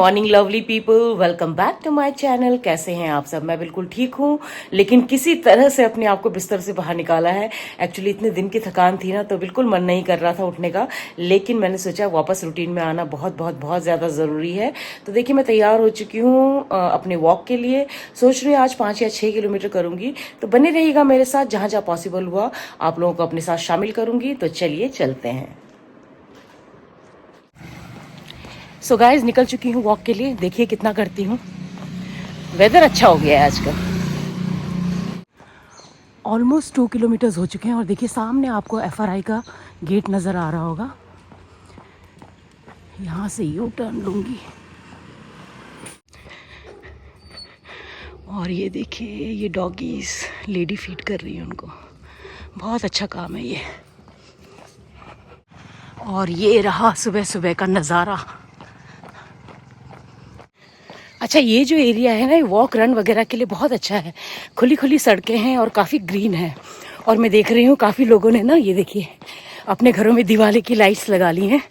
Morning lovely people, welcome back to my channel. कैसे हैं आप सब? मैं बिल्कुल ठीक हूँ, लेकिन किसी तरह से अपने आप को बिस्तर से बाहर निकाला है। एक्चुअली इतने दिन की थकान थी ना, तो बिल्कुल मन नहीं कर रहा था उठने का, लेकिन मैंने सोचा वापस रूटीन में आना बहुत बहुत बहुत ज़्यादा ज़रूरी है। तो देखिए मैं तैयार हो चुकी हूँ अपने वॉक के लिए। सोच रही हूँ आज 5 या 6 किलोमीटर करूँगी, तो बने रहिएगा मेरे साथ। जहाँ जहाँ पॉसिबल हुआ आप लोगों को अपने साथ शामिल करूँगी। तो चलिए चलते हैं। सो गाइज निकल चुकी हूँ वॉक के लिए। देखिए कितना करती हूँ, वेदर अच्छा हो गया है आजकल। ऑलमोस्ट 2 किलोमीटर्स हो चुके हैं और देखिए सामने आपको FRI का गेट नज़र आ रहा होगा। यहाँ से यू टर्न लूँगी और ये देखिए ये डॉगीज लेडी फीड कर रही है उनको। बहुत अच्छा काम है ये। और ये रहा सुबह सुबह का नज़ारा। अच्छा, ये जो एरिया है ना, वॉक रन वगैरह के लिए बहुत अच्छा है। खुली खुली सड़कें हैं और काफ़ी ग्रीन है। और मैं देख रही हूँ काफ़ी लोगों ने ना, ये देखिए अपने घरों में दिवाली की लाइट्स लगा ली हैं।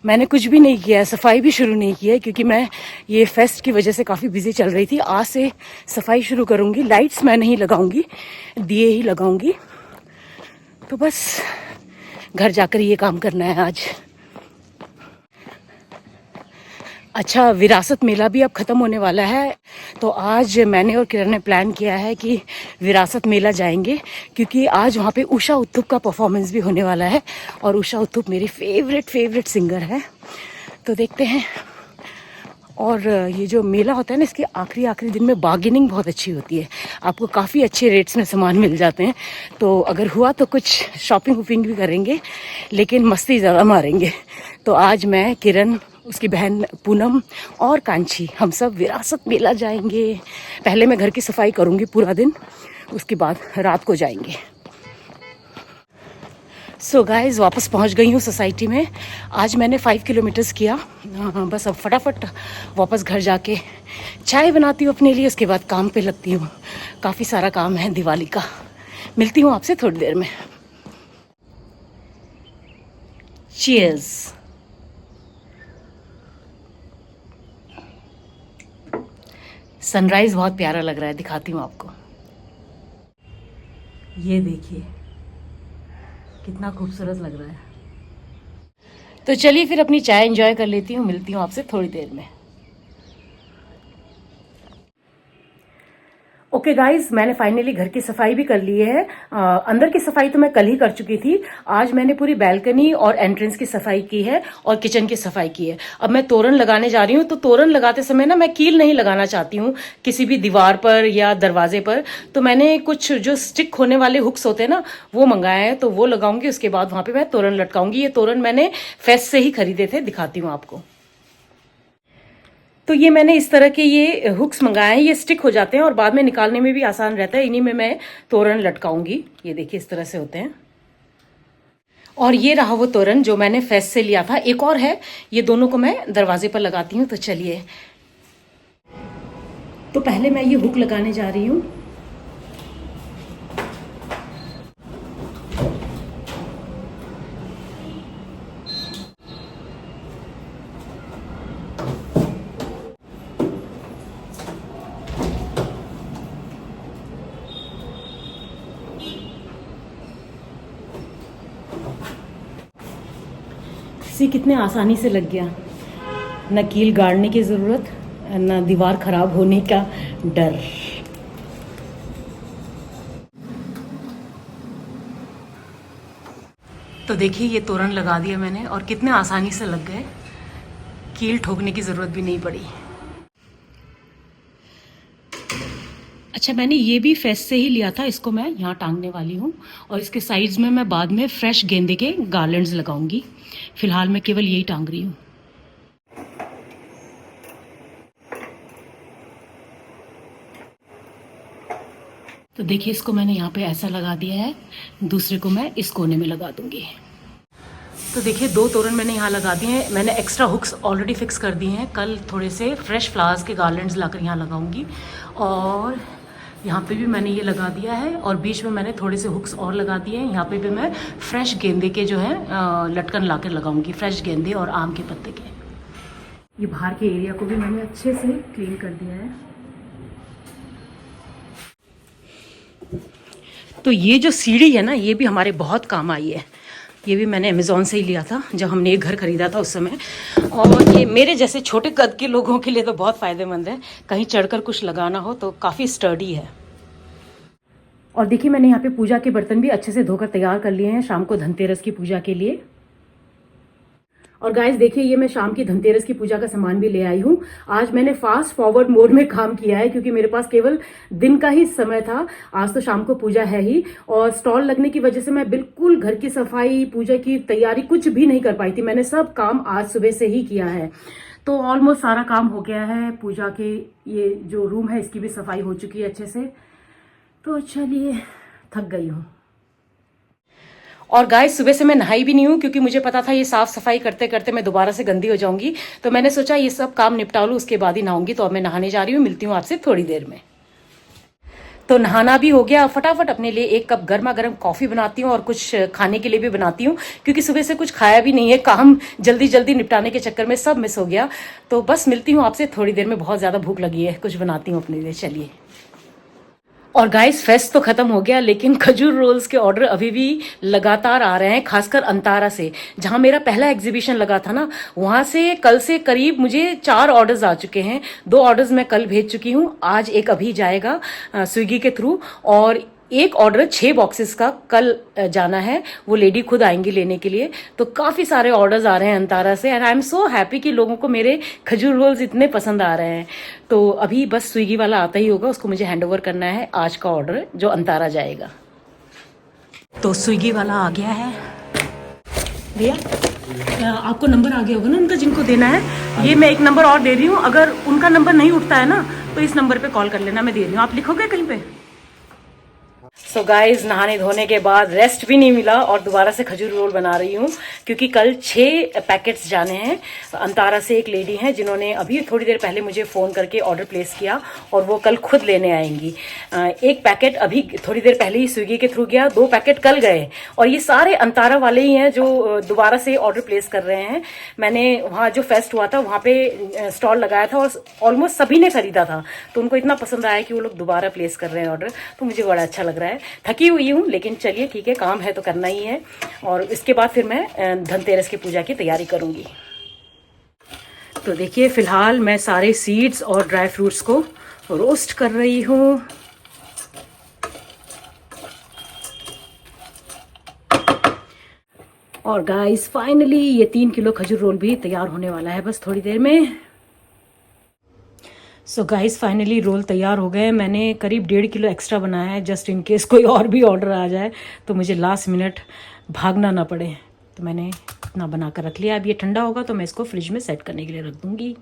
मैंने कुछ भी नहीं किया है, सफाई भी शुरू नहीं की है, क्योंकि मैं ये फेस्ट की वजह से काफ़ी बिजी चल रही थी। आज से सफाई शुरू करूँगी। लाइट्स मैं नहीं लगाऊँगी, दिए ही लगाऊँगी। तो बस घर जाकर ये काम करना है आज। अच्छा, विरासत मेला भी अब ख़त्म होने वाला है, तो आज मैंने और किरण ने प्लान किया है कि विरासत मेला जाएंगे, क्योंकि आज वहाँ पे उषा उत्थुप का परफॉर्मेंस भी होने वाला है। और उषा उत्थुप मेरी फेवरेट सिंगर है, तो देखते हैं। और ये जो मेला होता है ना, इसके आखिरी दिन में बार्गेनिंग बहुत अच्छी होती है। आपको काफ़ी अच्छे रेट्स में सामान मिल जाते हैं। तो अगर हुआ तो कुछ शॉपिंग वॉपिंग भी करेंगे, लेकिन मस्ती ज़्यादा मारेंगे। तो आज मैं, किरण, उसकी बहन पूनम और कांची, हम सब विरासत मेला जाएंगे। पहले मैं घर की सफाई करूँगी पूरा दिन, उसके बाद रात को जाएंगे। सो गाइज वापस पहुंच गई हूँ सोसाइटी में। आज मैंने 5 किलोमीटर्स किया। बस अब फटाफट वापस घर जाके चाय बनाती हूँ अपने लिए, उसके बाद काम पे लगती हूँ। काफ़ी सारा काम है दिवाली का। मिलती हूँ आपसे थोड़ी देर में। चीयर्स। सनराइज बहुत प्यारा लग रहा है, दिखाती हूँ आपको। ये देखिए कितना खूबसूरत लग रहा है। तो चलिए फिर अपनी चाय एंजॉय कर लेती हूँ। मिलती हूँ आपसे थोड़ी देर में। ओके गाइज, मैंने फाइनली घर की सफाई भी कर ली है। अंदर की सफाई तो मैं कल ही कर चुकी थी। आज मैंने पूरी बैल्कनी और एंट्रेंस की सफाई की है और किचन की सफाई की है। अब मैं तोरण लगाने जा रही हूँ। तो तोरण लगाते समय ना मैं कील नहीं लगाना चाहती हूँ किसी भी दीवार पर या दरवाजे पर। तो मैंने कुछ जो स्टिक होने वाले हुक्स होते हैं ना, वो मंगाए हैं, तो वो लगाऊंगी। उसके बाद वहां पर मैं तोरण लटकाऊंगी। ये तोरण मैंने फेस्ट से ही खरीदे थे, दिखाती हूँ आपको। तो ये मैंने इस तरह के ये हुक्स मंगाए हैं। ये स्टिक हो जाते हैं और बाद में निकालने में भी आसान रहता है। इन्हीं में मैं तोरण लटकाऊंगी। ये देखिए इस तरह से होते हैं। और ये रहा वो तोरण जो मैंने फेस्ट से लिया था। एक और है, ये दोनों को मैं दरवाजे पर लगाती हूँ। तो चलिए, तो पहले मैं ये हुक लगाने जा रही हूँ। सी कितने आसानी से लग गया। न कील गाड़ने की ज़रूरत, न दीवार खराब होने का डर। तो देखिए ये तोरण लगा दिया मैंने और कितने आसानी से लग गए। कील ठोकने की ज़रूरत भी नहीं पड़ी। अच्छा, मैंने ये भी फेस्ट से ही लिया था। इसको मैं यहाँ टांगने वाली हूँ और इसके साइड्स में मैं बाद में फ्रेश गेंदे के गार्लैंड्स लगाऊंगी। फिलहाल मैं केवल यही टांग रही हूँ। तो देखिए इसको मैंने यहाँ पे ऐसा लगा दिया है, दूसरे को मैं इस कोने में लगा दूंगी। तो देखिए 2 तोरण मैंने यहाँ लगा दिए हैं। मैंने एक्स्ट्रा हुक्स ऑलरेडी फिक्स कर दिए हैं। कल थोड़े से फ्रेश फ्लावर्स के गार्लैंड्स लाकर यहाँ लगाऊंगी। और यहाँ पे भी मैंने ये लगा दिया है और बीच में मैंने थोड़े से हुक्स और लगा दिए हैं। यहाँ पे भी मैं फ्रेश गेंदे के जो है लटकन लाकर लगाऊंगी, फ्रेश गेंदे और आम के पत्ते के। ये बाहर के एरिया को भी मैंने अच्छे से क्लीन कर दिया है। तो ये जो सीढ़ी है ना, ये भी हमारे बहुत काम आई है। ये भी मैंने अमेज़ॉन से ही लिया था जब हमने एक घर खरीदा था उस समय। और ये मेरे जैसे छोटे कद के लोगों के लिए तो बहुत फ़ायदेमंद है, कहीं चढ़कर कुछ लगाना हो तो काफ़ी स्टर्डी है। और देखिए मैंने यहाँ पे पूजा के बर्तन भी अच्छे से धोकर तैयार कर लिए हैं शाम को धनतेरस की पूजा के लिए। और गाइस देखिए, ये मैं शाम की धनतेरस की पूजा का सामान भी ले आई हूँ। आज मैंने फास्ट फॉरवर्ड मोड में काम किया है क्योंकि मेरे पास केवल दिन का ही समय था। आज तो शाम को पूजा है ही, और स्टॉल लगने की वजह से मैं बिल्कुल घर की सफाई, पूजा की तैयारी कुछ भी नहीं कर पाई थी। मैंने सब काम आज सुबह से ही किया है, तो ऑलमोस्ट सारा काम हो गया है। पूजा के ये जो रूम है इसकी भी सफाई हो चुकी है अच्छे से। तो चलिए, थक गई हूँ। और गाइस सुबह से मैं नहाई भी नहीं हूँ क्योंकि मुझे पता था ये साफ सफाई करते करते मैं दोबारा से गंदी हो जाऊंगी। तो मैंने सोचा ये सब काम निपटा लूँ, उसके बाद ही नहाऊंगी। तो अब मैं नहाने जा रही हूँ, मिलती हूँ आपसे थोड़ी देर में। तो नहाना भी हो गया, फटाफट अपने लिए एक कप गर्मा गर्म कॉफी बनाती हूँ और कुछ खाने के लिए भी बनाती हूँ क्योंकि सुबह से कुछ खाया भी नहीं है। काम जल्दी जल्दी निपटाने के चक्कर में सब मिस हो गया। तो बस मिलती हूँ आपसे थोड़ी देर में, बहुत ज्यादा भूख लगी है, कुछ बनाती हूँ अपने लिए। चलिए। और गाइस फेस्ट तो खत्म हो गया, लेकिन खजूर रोल्स के ऑर्डर अभी भी लगातार आ रहे हैं, खासकर अंतारा से जहां मेरा पहला एग्जीबिशन लगा था ना, वहां से कल से करीब मुझे 4 ऑर्डर्स आ चुके हैं। 2 ऑर्डर्स मैं कल भेज चुकी हूं, आज एक अभी जाएगा स्विगी के थ्रू, और एक ऑर्डर 6 बॉक्सेस का कल जाना है, वो लेडी खुद आएंगी लेने के लिए। तो काफी सारे ऑर्डर्स आ रहे हैं अंतारा से, and I am so happy कि लोगों को मेरे खजूर रोल्स इतने पसंद आ रहे हैं। तो अभी बस स्विगी वाला आता ही होगा, उसको मुझे हैंड ओवर करना है आज का ऑर्डर जो अंतारा जाएगा। तो स्विगी वाला आ गया है। भैया आपको नंबर आ गया होगा ना उनका जिनको देना है। ये मैं एक नंबर और दे रही हूँ, अगर उनका नंबर नहीं उठता है ना तो इस नंबर पे कॉल कर लेना, मैं दे रही हूँ। आप लिखोगे कहीं पे? सो गाइज नहाने धोने के बाद रेस्ट भी नहीं मिला और दोबारा से खजूर रोल बना रही हूँ क्योंकि कल 6 पैकेट्स जाने हैं। अंतारा से एक लेडी हैं जिन्होंने अभी थोड़ी देर पहले मुझे फ़ोन करके ऑर्डर प्लेस किया और वो कल खुद लेने आएंगी। एक पैकेट अभी थोड़ी देर पहले ही स्विगी के थ्रू गया, 2 पैकेट कल गए, और ये सारे अंतारा वाले ही हैं जो दोबारा से ऑर्डर प्लेस कर रहे हैं। मैंने वहाँ जो फेस्ट हुआ था वहाँ पे स्टॉल लगाया था और ऑलमोस्ट सभी ने खरीदा था, तो उनको इतना पसंद आया कि वो लोग दोबारा प्लेस कर रहे हैं ऑर्डर। तो मुझे बड़ा अच्छा लग रहा है। थकी हुई हूँ लेकिन चलिए ठीक है, काम है तो करना ही है। और इसके बाद फिर मैं धनतेरस की पूजा की तैयारी करूंगी। तो देखिए फिलहाल मैं सारे सीड्स और ड्राई फ्रूट्स को रोस्ट कर रही हूँ। और गाइस फाइनली ये 3 किलो खजूर रोल भी तैयार होने वाला है बस थोड़ी देर में। सो गाइस फाइनली रोल तैयार हो गए। मैंने करीब 1.5 किलो एक्स्ट्रा बनाया है जस्ट इन केस कोई और भी ऑर्डर आ जाए तो मुझे लास्ट मिनट भागना ना पड़े, तो मैंने इतना बना कर रख लिया। अब ये ठंडा होगा तो मैं इसको फ्रिज में सेट करने के लिए रख दूंगी।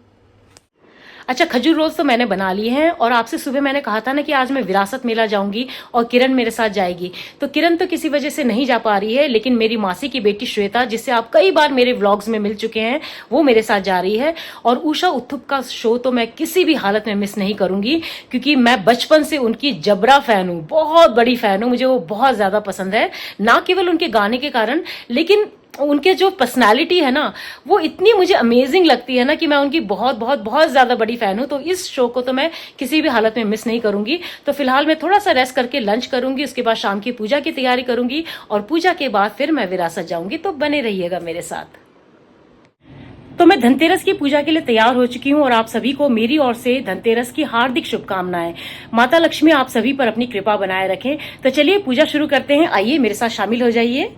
अच्छा, खजूर रोल्स तो मैंने बना लिए हैं और आपसे सुबह मैंने कहा था ना कि आज मैं विरासत मेला जाऊंगी और किरण मेरे साथ जाएगी। तो किरण तो किसी वजह से नहीं जा पा रही है, लेकिन मेरी मासी की बेटी श्वेता, जिससे आप कई बार मेरे व्लॉग्स में मिल चुके हैं, वो मेरे साथ जा रही है। और उषा उत्थुप का शो तो मैं किसी भी हालत में मिस नहीं करूंगी क्योंकि मैं बचपन से उनकी जबरा फैन हूँ, बहुत बड़ी फैन हूँ। मुझे वो बहुत ज्यादा पसंद है, ना केवल उनके गाने के कारण, लेकिन उनके जो पर्सनालिटी है ना वो इतनी मुझे अमेजिंग लगती है ना कि मैं उनकी बहुत बहुत बहुत ज्यादा बड़ी फैन हूं। तो इस शो को तो मैं किसी भी हालत में मिस नहीं करूंगी। तो फिलहाल मैं थोड़ा सा रेस्ट करके लंच करूंगी, उसके बाद शाम की पूजा की तैयारी करूंगी और पूजा के बाद फिर मैं विरासत जाऊंगी। तो बने रहिएगा मेरे साथ। तो मैं धनतेरस की पूजा के लिए तैयार हो चुकी हूँ और आप सभी को मेरी ओर से धनतेरस की हार्दिक शुभकामनाएं। माता लक्ष्मी आप सभी पर अपनी कृपा बनाए रखें। तो चलिए पूजा शुरू करते हैं, आइए मेरे साथ शामिल हो जाइए।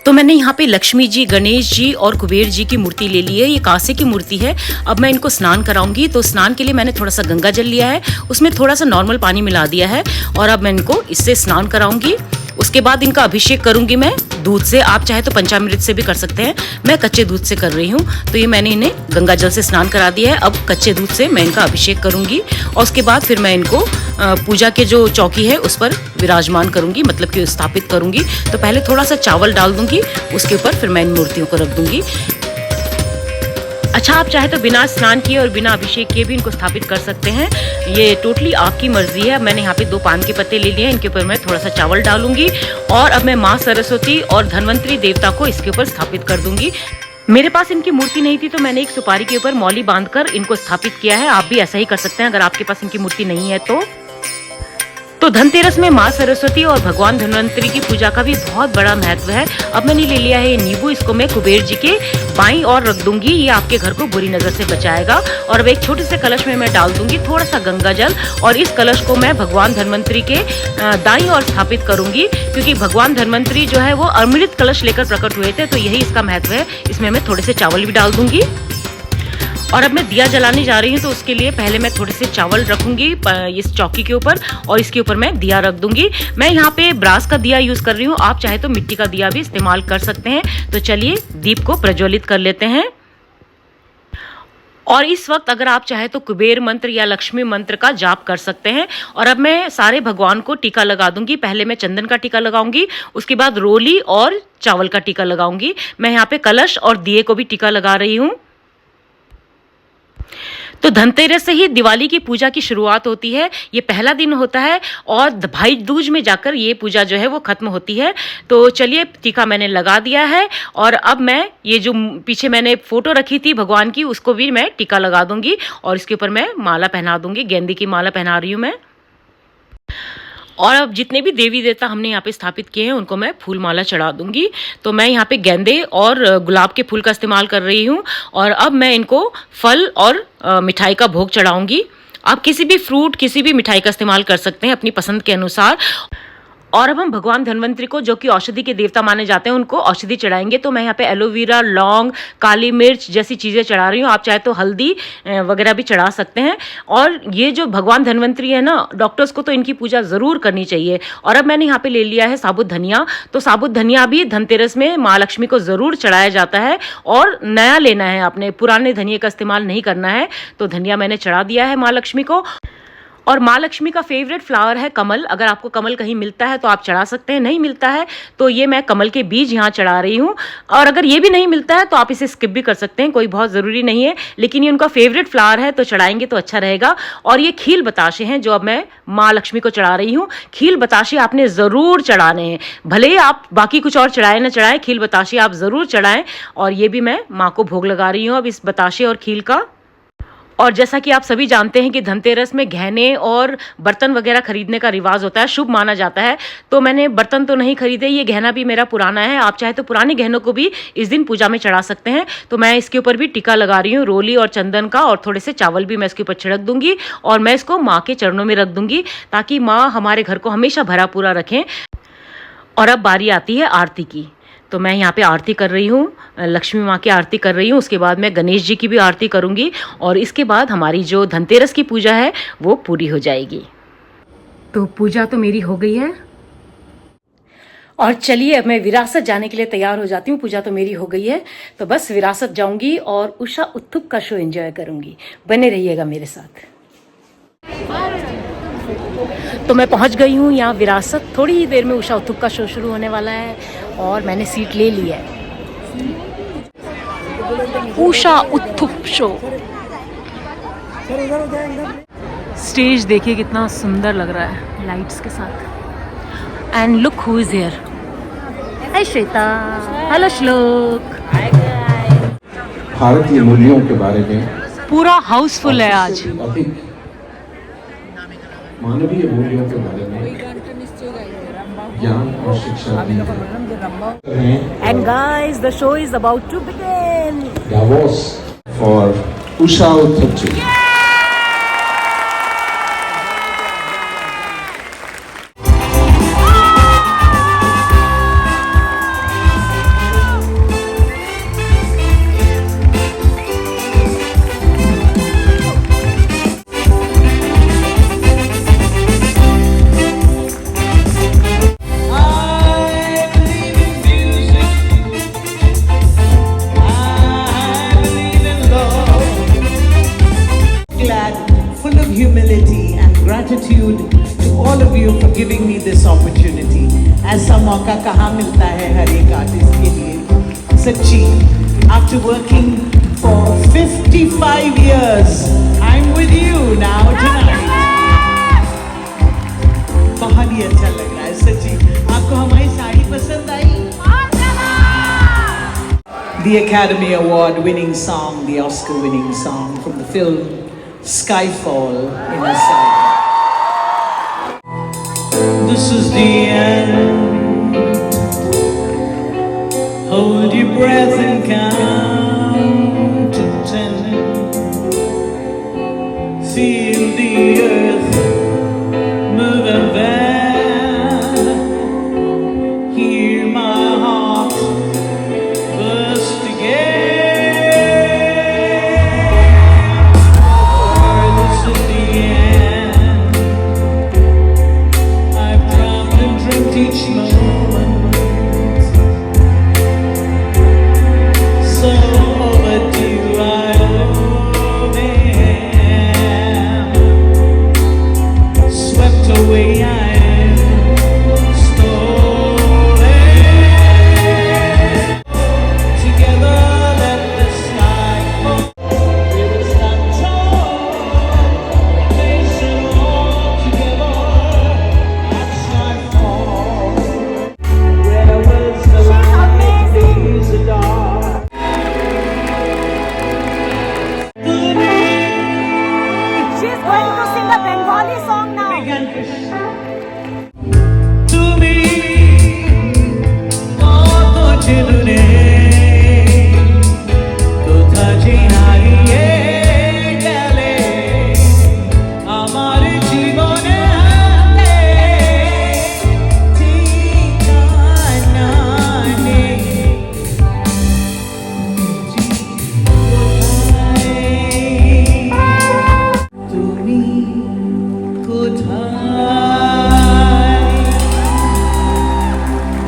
तो मैंने यहाँ पे लक्ष्मी जी, गणेश जी और कुबेर जी की मूर्ति ले ली है। ये कांसे की मूर्ति है। अब मैं इनको स्नान कराऊंगी। तो स्नान के लिए मैंने थोड़ा सा गंगा जल लिया है, उसमें थोड़ा सा नॉर्मल पानी मिला दिया है और अब मैं इनको इससे स्नान कराऊंगी। उसके बाद इनका अभिषेक करूंगी मैं दूध से। आप चाहे तो पंचामृत से भी कर सकते हैं, मैं कच्चे दूध से कर रही हूँ। तो ये मैंने इन्हें गंगा जल से स्नान करा दिया है। अब कच्चे दूध से मैं इनका अभिषेक करूंगी और उसके बाद फिर मैं इनको पूजा के जो चौकी है उस पर विराजमान करूंगी, मतलब कि स्थापित करूंगी। तो पहले थोड़ा सा चावल डाल दूंगी, उसके ऊपर फिर मैं इन मूर्तियों को रख दूंगी। अच्छा, आप चाहे तो बिना स्नान किए और बिना अभिषेक किए भी इनको स्थापित कर सकते हैं, ये टोटली आपकी मर्जी है। मैंने यहाँ पे 2 पान के पत्ते ले लिए हैं, इनके ऊपर मैं थोड़ा सा चावल डालूंगी और अब मैं माँ सरस्वती और धनवंतरी देवता को इसके ऊपर स्थापित कर दूंगी। मेरे पास इनकी मूर्ति नहीं थी तो मैंने एक सुपारी के ऊपर मौली बांधकर इनको स्थापित किया है। आप भी ऐसा ही कर सकते हैं अगर आपके पास इनकी मूर्ति नहीं है तो धनतेरस में माँ सरस्वती और भगवान धन्वंतरी की पूजा का भी बहुत बड़ा महत्व है। अब मैंने ले लिया है ये नींबू, इसको मैं कुबेर जी के बाईं ओर रख दूंगी, ये आपके घर को बुरी नजर से बचाएगा। और अब एक छोटे से कलश में मैं डाल दूंगी थोड़ा सा गंगा जल, और इस कलश को मैं भगवान धन्वंतरी के दाईं ओर स्थापित करूंगी, क्योंकि भगवान धन्वंतरी जो है वो अमृत कलश लेकर प्रकट हुए थे, तो यही इसका महत्व है। इसमें मैं थोड़े से चावल भी डाल दूंगी। और अब मैं दिया जलाने जा रही हूँ, तो उसके लिए पहले मैं थोड़े से चावल रखूंगी इस चौकी के ऊपर, और इसके ऊपर मैं दिया रख दूंगी। मैं यहाँ पे ब्रास का दिया यूज कर रही हूँ, आप चाहे तो मिट्टी का दिया भी इस्तेमाल कर सकते हैं। तो चलिए दीप को प्रज्वलित कर लेते हैं। और इस वक्त अगर आप चाहे तो कुबेर मंत्र या लक्ष्मी मंत्र का जाप कर सकते हैं। और अब मैं सारे भगवान को टीका लगा दूंगी। पहले मैं चंदन का टीका लगाऊंगी, उसके बाद रोली और चावल का टीका लगाऊंगी। मैं यहाँ पे कलश और दिए को भी टीका लगा रही हूँ। तो धनतेरस से ही दिवाली की पूजा की शुरुआत होती है, ये पहला दिन होता है, और भाई दूज में जाकर ये पूजा जो है वो खत्म होती है। तो चलिए टीका मैंने लगा दिया है, और अब मैं ये जो पीछे मैंने फोटो रखी थी भगवान की, उसको भी मैं टीका लगा दूंगी, और इसके ऊपर मैं माला पहना दूंगी। गेंदे की माला पहना रही हूँ मैं। और अब जितने भी देवी देवता हमने यहाँ पे स्थापित किए हैं उनको मैं फूल माला चढ़ा दूंगी। तो मैं यहाँ पे गेंदे और गुलाब के फूल का इस्तेमाल कर रही हूँ। और अब मैं इनको फल और मिठाई का भोग चढ़ाऊंगी। आप किसी भी फ्रूट, किसी भी मिठाई का इस्तेमाल कर सकते हैं अपनी पसंद के अनुसार। और अब हम भगवान धन्वंतरी को, जो कि औषधि के देवता माने जाते हैं, उनको औषधि चढ़ाएंगे। तो मैं यहाँ पे एलोवेरा, लौंग, काली मिर्च जैसी चीज़ें चढ़ा रही हूँ। आप चाहे तो हल्दी वगैरह भी चढ़ा सकते हैं। और ये जो भगवान धन्वंतरी है ना, डॉक्टर्स को तो इनकी पूजा ज़रूर करनी चाहिए। और अब मैंने यहाँ पे ले लिया है साबुत धनिया। तो साबुत धनिया भी धनतेरस में माँ लक्ष्मी को ज़रूर चढ़ाया जाता है, और नया लेना है, आपने पुराने धनिया का इस्तेमाल नहीं करना है। तो धनिया मैंने चढ़ा दिया है माँ लक्ष्मी को। और माँ लक्ष्मी का फेवरेट फ्लावर है कमल। अगर आपको कमल कहीं मिलता है तो आप चढ़ा सकते हैं, नहीं मिलता है तो ये मैं कमल के बीज यहाँ चढ़ा रही हूँ। और अगर ये भी नहीं मिलता है तो आप इसे स्किप भी कर सकते हैं, कोई बहुत ज़रूरी नहीं है, लेकिन ये उनका फेवरेट फ्लावर है तो चढ़ाएंगे तो अच्छा रहेगा। और ये खील बताशे हैं जो अब मैं माँ लक्ष्मी को चढ़ा रही हूँ। खील बताशे आपने ज़रूर चढ़ाने हैं, भले ही आप बाकी कुछ और चढ़ाए ना चढ़ाएं, खील बताशे आप ज़रूर चढ़ाएं। और ये भी मैं माँ को भोग लगा रही हूँ अब इस बताशे और खील का। और जैसा कि आप सभी जानते हैं कि धनतेरस में गहने और बर्तन वगैरह खरीदने का रिवाज होता है, शुभ माना जाता है। तो मैंने बर्तन तो नहीं खरीदे, ये गहना भी मेरा पुराना है। आप चाहे तो पुराने गहनों को भी इस दिन पूजा में चढ़ा सकते हैं। तो मैं इसके ऊपर भी टीका लगा रही हूँ रोली और चंदन का, और थोड़े से चावल भी मैं इसके ऊपर छिड़क दूंगी। और मैं इसको माँ के चरणों में रख दूंगी, ताकि माँ हमारे घर को हमेशा भरा पूरा रखें। और अब बारी आती है आरती की। तो मैं यहाँ पे आरती कर रही हूँ, लक्ष्मी माँ की आरती कर रही हूँ। उसके बाद मैं गणेश जी की भी आरती करूँगी, और इसके बाद हमारी जो धनतेरस की पूजा है वो पूरी हो जाएगी। तो पूजा तो मेरी हो गई है, और चलिए अब मैं विरासत जाने के लिए तैयार हो जाती हूँ। पूजा तो मेरी हो गई है, तो बस विरासत जाऊँगी और उषा उत्थुप का शो एंजॉय करूँगी। बने रहिएगा मेरे साथ। तो मैं पहुंच गई हूँ यहाँ विरासत। थोड़ी ही देर में उषा उत्थुप का शो शुरू होने वाला है, और मैंने सीट ले ली है। उषा उत्थुप शो। स्टेज देखिए कितना सुंदर लग रहा है लाइट्स के साथ। And look who is here. Hi Shweta, hello श्लोक। भारतीय मूल्यों के बारे में पूरा हाउसफुल है आज। मानवीय मूल्यों के बारे में ज्ञान और शिक्षा दी है। And guys, the show is about to begin. Davos for Usha Uthup. Humility and gratitude to all of you for giving me this opportunity. ऐसा मौका कहाँ मिलता है हर एक आर्टिस्ट के लिए। सच्ची, after working for 55 years, I'm with you now tonight. बहुत ही अच्छा लग रहा है सच्ची। आपको हमारी साड़ी पसंद आई? the Academy Award winning song, the Oscar winning song from the film Skyfall in a song. This is the end. Hold your breath and count to 10. Feel the earth move and bend. Hear my heart burst again. This is the end. I've dropped and dreamt each moment. So overdue I am. Swept away I am. Stolen. Together let the sky fall. It was not torn. Face it all together at Skyfall. Where was the light? Days are dark. She's going to sing a Bengali song now. তুমি কত যে দূরে কোথা যে হারিয়ে গেলে আমার জীবনে ঠিকানা নেই তুমি কোথায়?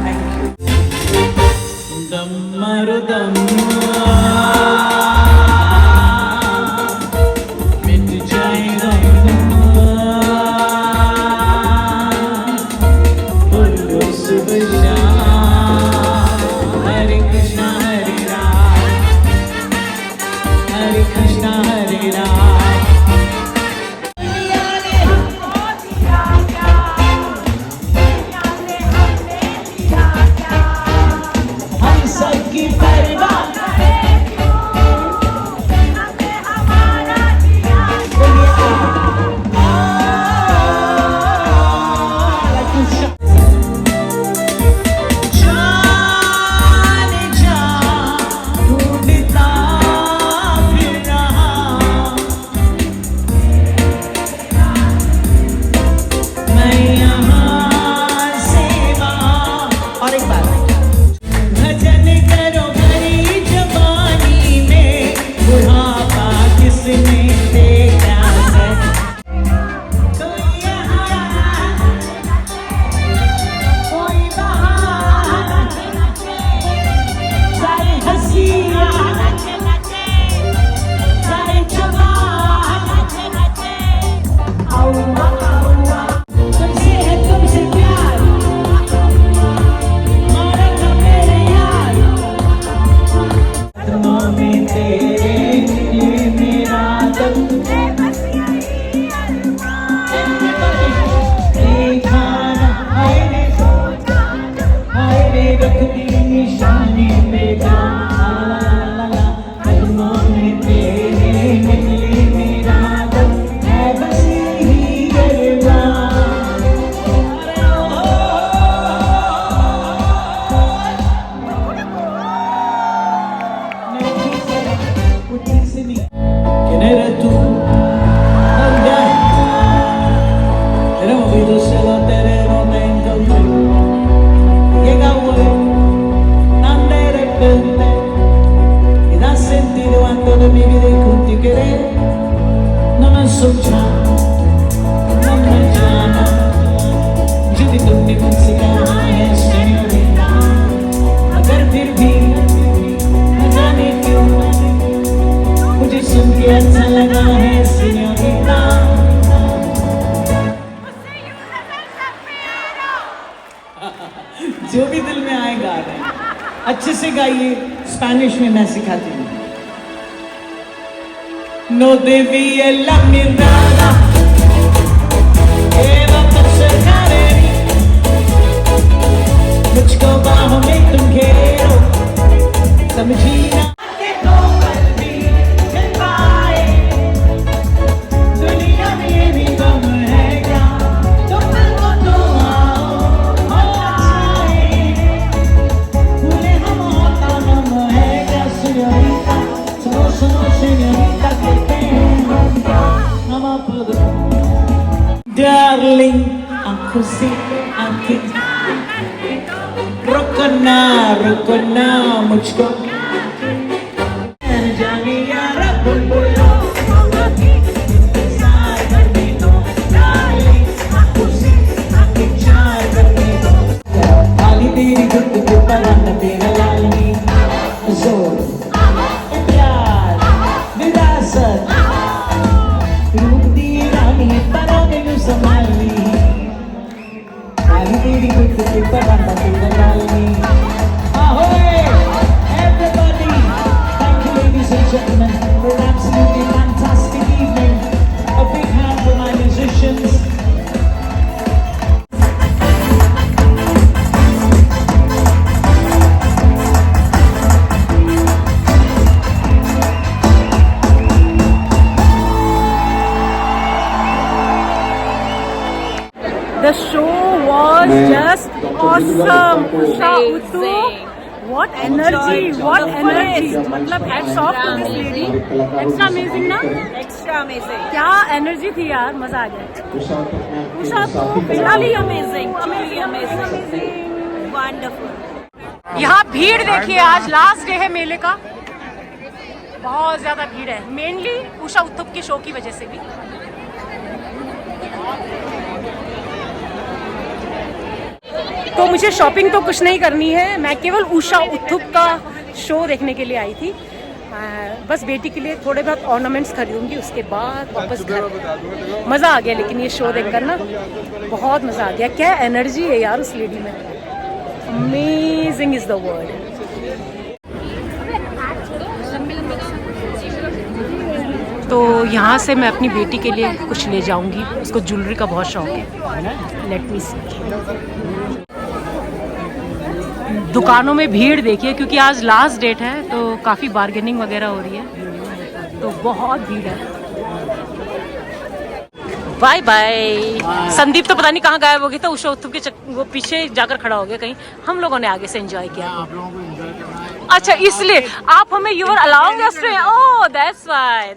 Thank you. Dum maro dum mit jayega bolo subha Hare Krishna Hare Ram Hare Krishna Hare Ram हम सबकी परवाह जाने जा ढूंढता फिर रहा मैं यहाँ से वहाँ और एक बार भजन करो भरी जवानी में बुढ़ापा किसने देखा है कोई यहाँ कोई वहाँ सारे हंसियाँ सारे जवान आउआ आउआ तुमसे है तुमसे प्यार मारा था मेरे यार कदमों में तेरे ये मेरा दम देखा ना हाय रे रख दी निशानी पे जान कदमों में तेरे निकली मेरा दम है बस यही अरमान ¿Quién eres tú? ¿Dónde hay? Era movido celotero, no te encontré. Llega hoy, tan de repente, y da sentido a toda mi vida y contigo querer. No me escuchan, no me llaman. Yo di tutti musica है signorina, मगर फिर भी न जाने क्यों मुझे सुन के अच्छा लगा है signorina. जो भी दिल में आए गा रहे हैं अच्छे से गाइए स्पेनिश में मैं सिखाती हूँ No debí en la mirada que va a cercar मुझको बाहों में तुम घेरो समझी ना के तो पल भी मिल पाए दुनिया में ये भी गम है क्या तो फिर वो तो आओ आए भूले हम होता गम है क्या señorita सुनो सुनो señorita कहते हैं हम आप darling आंखों से आंखें रुको ना मुझको जाने यारा बुलबुलो इंतजार करने दो डार्लिंग आंखों से आंखें चार करने दो खाली तेरी गुट पे परांठा तेरा लालनी जोर प्यार विरासत रूप दी रानी तराने नु संभाली खाली तेरी गुट पे परांठा तेरा Lalani ahoy everybody thank you ladies and gentlemen for an absolutely fantastic evening a big hand for my musicians The show was just awesome. Usha Uttu, what energy, what energy. मतलब hats off to this lady. Extra amazing ना? Extra amazing. क्या energy थी यार, मजा आ गया. Usha तो really amazing. Truly amazing. Wonderful. यहाँ भीड़ देखिए, आज लास्ट डे है मेले का. बहुत ज्यादा भीड़ है. मेनली उषा उत्थुप के शो की वजह से भी. तो मुझे शॉपिंग तो कुछ नहीं करनी है, मैं केवल उषा उत्थुप का शो देखने के लिए आई थी. बस बेटी के लिए थोड़े बहुत ऑर्नामेंट्स खरीदूंगी, उसके बाद वापस घर. मज़ा आ गया लेकिन ये शो देखकर ना, बहुत मज़ा आ गया. क्या एनर्जी है यार उस लेडी में, अमेजिंग इज़ द वर्ड. तो यहाँ से मैं अपनी बेटी के लिए कुछ ले जाऊंगी, उसको ज्वेलरी का बहुत शौक है. लेट मी सी. दुकानों में भीड़ देखिए, क्योंकि आज लास्ट डेट है तो काफ़ी बार्गेनिंग वगैरह हो रही है, तो बहुत भीड़ है. Bye bye. संदीप तो पता नहीं कहाँ गायब हो गया था. उषा उत्थुप के वो पीछे जाकर खड़ा हो गया कहीं. हम लोगों ने आगे से एंजॉय किया. अच्छा, इसलिए आप हमें you are allowing us to. Oh that's why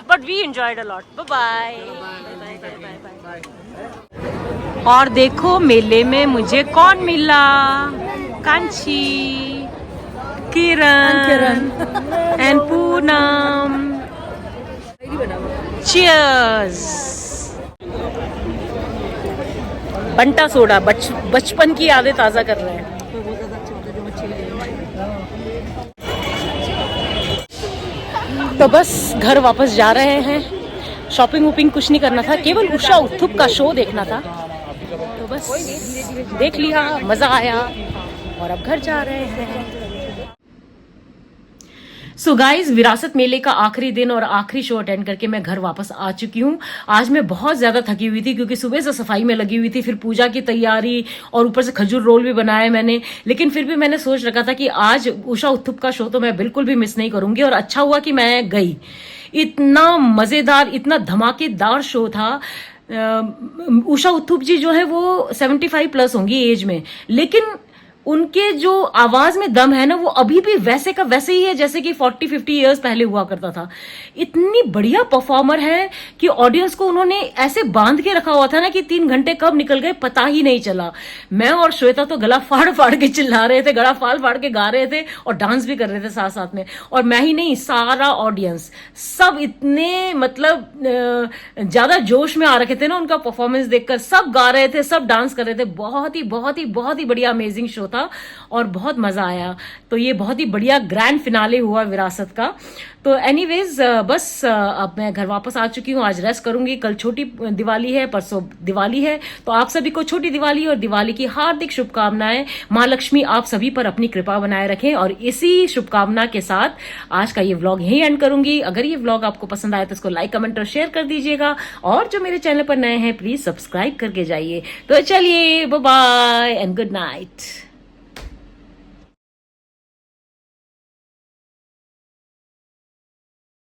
but we enjoyed a lot. Bye bye. और देखो मेले में मुझे कौन मिला. Kanchi, Kiran and Poonam. Cheers. Banta soda बचपन की यादें ताज़ा कर रहे हैं. तो बस घर वापस जा रहे हैं. शॉपिंग वॉपिंग कुछ नहीं करना था, केवल उषा उत्थुप का शो देखना था. तो बस देख लिया, मज़ा आया और अब घर जा रहे हैं. सो गाइज, विरासत मेले का आखिरी दिन और आखिरी शो अटेंड करके मैं घर वापस आ चुकी हूँ. आज मैं बहुत ज्यादा थकी हुई थी क्योंकि सुबह से सफाई में लगी हुई थी, फिर पूजा की तैयारी और ऊपर से खजूर रोल भी बनाए मैंने. लेकिन फिर भी मैंने सोच रखा था कि आज उषा उत्थुप का शो तो मैं बिल्कुल भी मिस नहीं करूंगी, और अच्छा हुआ कि मैं गई. इतना मजेदार, इतना धमाकेदार शो था. उषा उत्थुप जी जो है वो 75 प्लस होंगी एज में, लेकिन उनके जो आवाज में दम है ना, वो अभी भी वैसे का वैसे ही है जैसे कि 40-50 इयर्स पहले हुआ करता था. इतनी बढ़िया परफॉर्मर है कि ऑडियंस को उन्होंने ऐसे बांध के रखा हुआ था ना कि 3 घंटे कब निकल गए पता ही नहीं चला. मैं और श्वेता तो गला फाड़ फाड़ के चिल्ला रहे थे, गला फाड़ फाड़ के गा रहे थे और डांस भी कर रहे थे साथ साथ में. और मैं ही नहीं, सारा ऑडियंस, सब इतने मतलब ज्यादा जोश में आ रखे थे ना उनका परफॉर्मेंस देखकर. सब गा रहे थे, सब डांस कर रहे थे. बहुत ही बहुत ही बहुत ही बढ़िया अमेजिंग शो था और बहुत मजा आया. तो ये बहुत ही बढ़िया ग्रैंड फिनाले हुआ विरासत का. तो एनीवेज बस अब मैं घर वापस आ चुकी हूँ. आज रेस्ट करूंगी. कल छोटी दिवाली है, परसों दिवाली है. तो आप सभी को छोटी दिवाली और दिवाली की हार्दिक शुभकामनाएं. माँ लक्ष्मी आप सभी पर अपनी कृपा बनाए रखें. और इसी शुभकामना के साथ आज का ये व्लॉग यहीं एंड करूंगी. अगर ये व्लॉग आपको पसंद आए तो इसको लाइक, कमेंट और शेयर कर दीजिएगा. और जो मेरे चैनल पर नए हैं प्लीज सब्सक्राइब करके जाइए. तो चलिए, bye bye and good night.